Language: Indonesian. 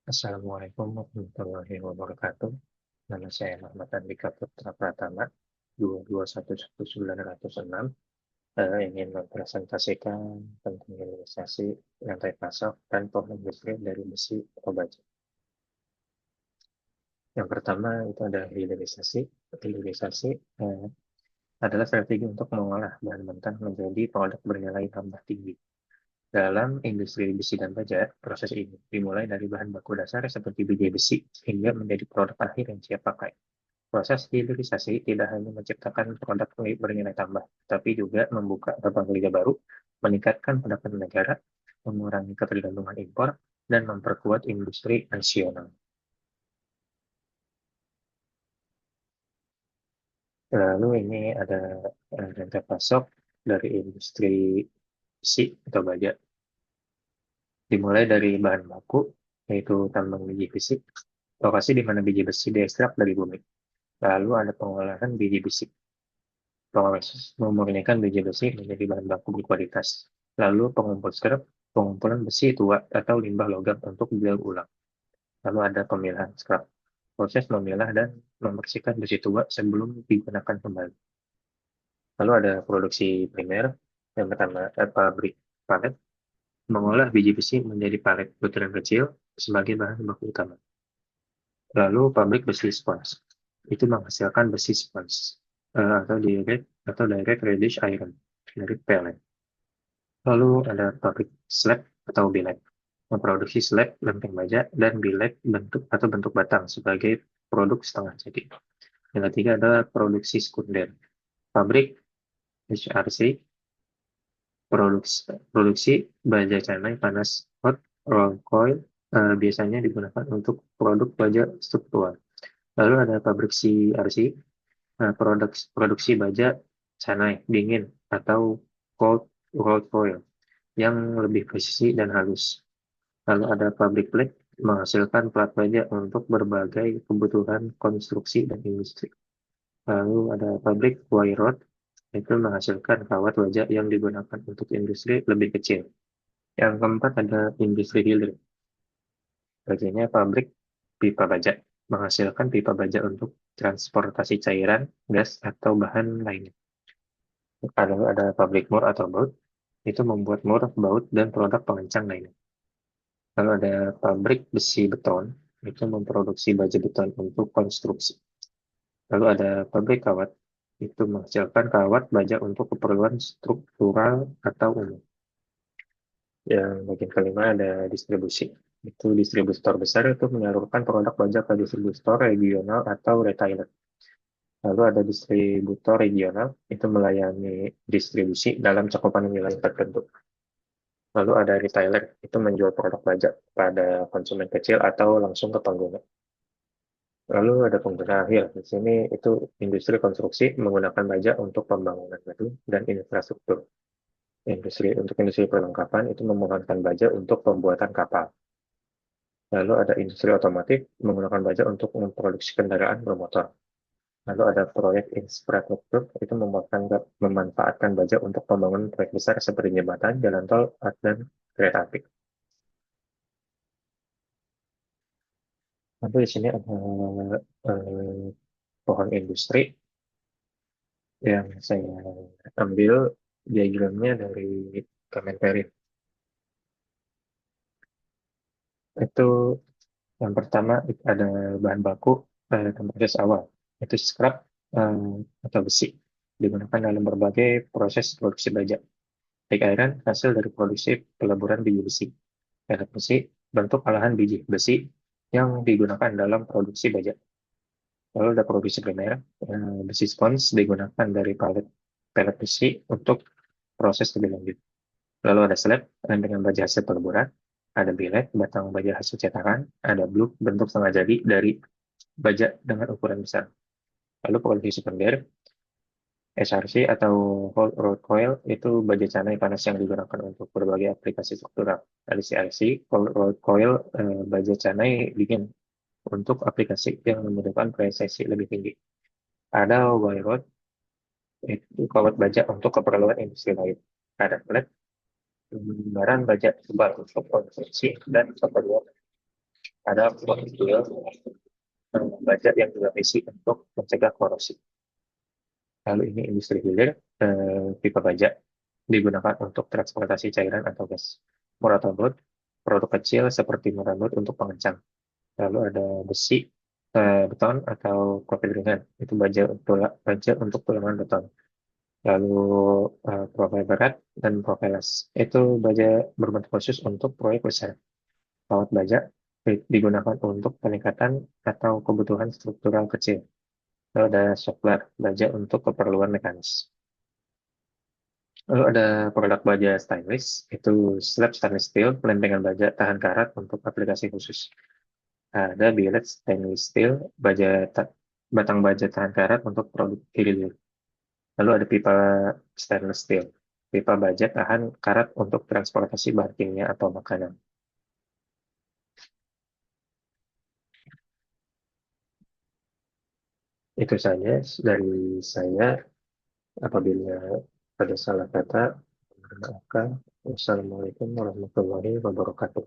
Assalamualaikum warahmatullahi wabarakatuh. Nama saya Muhammad Andika Putra Pratama, 2211906. Ingin mempresentasikan tentang hilirisasi rantai pasok dan pohon listrik dari besi atau baja. Yang pertama itu ada hilirisasi. Hilirisasi adalah strategi untuk mengolah bahan mentah menjadi produk bernilai tambah tinggi. Dalam industri besi dan baja, proses ini dimulai dari bahan baku dasar seperti biji besi hingga menjadi produk akhir yang siap pakai. Proses hilirisasi tidak hanya menciptakan produk bernilai tambah, tapi juga membuka cabang kerja baru, meningkatkan pendapatan negara, mengurangi ketergantungan impor, dan memperkuat industri nasional. Lalu ini ada rantai pasok dari industri besi atau baja. Dimulai dari bahan baku, yaitu tambang biji besi, lokasi di mana biji besi diekstrak dari bumi. Lalu ada pengolahan biji besi, proses memurnikan biji besi menjadi bahan baku berkualitas. Lalu pengumpul scrap, pengumpulan besi tua atau limbah logam untuk didaur ulang. Lalu ada pemilahan scrap, proses memilah dan membersihkan besi tua sebelum digunakan kembali. Lalu ada produksi primer, yang pertama pabrik palet, mengolah biji besi menjadi palet butiran kecil sebagai bahan baku utama. Lalu pabrik besi spons, itu menghasilkan besi spons atau direct reddish iron dari pellet. Lalu ada pabrik slab atau billet, memproduksi slab lempeng baja dan billet bentuk batang sebagai produk setengah jadi. Yang ketiga ada produksi sekunder, pabrik HRC, produksi baja canai panas hot rolled coil, biasanya digunakan untuk produk baja struktural. Lalu ada pabrik CRC, produksi baja canai dingin atau cold rolled coil yang lebih presisi dan halus. Lalu ada pabrik plat, menghasilkan plat baja untuk berbagai kebutuhan konstruksi dan industri. Lalu ada pabrik wire rod, itu menghasilkan kawat baja yang digunakan untuk industri lebih kecil. Yang keempat ada industri hilir, bagiannya pabrik pipa baja, menghasilkan pipa baja untuk transportasi cairan, gas, atau bahan lainnya. Ada pabrik mur atau baut, itu membuat mur, baut, dan produk pengencang lainnya. Lalu ada pabrik besi beton, itu memproduksi baja beton untuk konstruksi. Lalu ada pabrik kawat, itu menghasilkan kawat baja untuk keperluan struktural atau umum. Yang bagian kelima ada distribusi. Itu distributor besar itu menyalurkan produk baja ke distributor regional atau retailer. Lalu ada distributor regional, itu melayani distribusi dalam cakupan wilayah tertentu. Lalu ada retailer, itu menjual produk baja pada konsumen kecil atau langsung ke pengguna. Lalu ada pengguna akhir. Di sini itu industri konstruksi menggunakan baja untuk pembangunan gedung dan infrastruktur. Untuk industri perlengkapan itu menggunakan baja untuk pembuatan kapal. Lalu ada industri otomotif menggunakan baja untuk memproduksi kendaraan bermotor. Lalu ada proyek infrastruktur itu memanfaatkan baja untuk pembangunan proyek besar seperti jembatan, jalan tol, dan kereta api. Lalu di sini ada eh, pohon industri yang saya ambil diagramnya dari Kemenperin. Itu yang pertama ada bahan baku proses awal, itu scrap atau besi, digunakan dalam berbagai proses produksi baja. Pig iron hasil dari produksi peleburan biji besi. Pelet besi bentuk olahan biji besi yang digunakan dalam produksi baja. Lalu ada produksi primer, besi spons digunakan dari pelet besi untuk proses lebih lanjut. Lalu ada slab dengan baja hasil peleburan, ada billet batang baja hasil cetakan, ada blue bentuk setengah jadi dari baja dengan ukuran besar. Lalu produksi sekunder, SRC atau hot rolled coil itu baja canai panas yang digunakan untuk berbagai aplikasi struktural. Ada CRC, cold rolled coil, baja canai dingin untuk aplikasi yang membutuhkan presisi lebih tinggi. Ada wire rod, itu kawat baja untuk keperluan industri lain. Ada flat, lembaran baja tebal untuk konstruksi dan keperluan Ada mobil baja yang juga misi untuk mencegah korosi. Lalu ini industri hilir, pipa baja digunakan untuk transportasi cairan atau gas. Murah produk kecil seperti murabot untuk pengencang. Lalu ada besi, beton atau profil ringan. Itu baja untuk tulangan beton. Lalu profil berat dan profil las. Itu baja berbentuk khusus untuk proyek besar. Kawat baja digunakan untuk peningkatan atau kebutuhan struktural kecil. Lalu ada soklar baja untuk keperluan mekanis. Lalu ada produk baja stainless, itu slab stainless steel, lempengan baja tahan karat untuk aplikasi khusus. Ada billet stainless steel, batang baja tahan karat untuk produk hilir. Lalu ada pipa stainless steel, pipa baja tahan karat untuk transportasi bahan kimia atau makanan. Itu saja dari saya. Apabila ada salah kata, maafkan. Wassalamualaikum warahmatullahi wabarakatuh.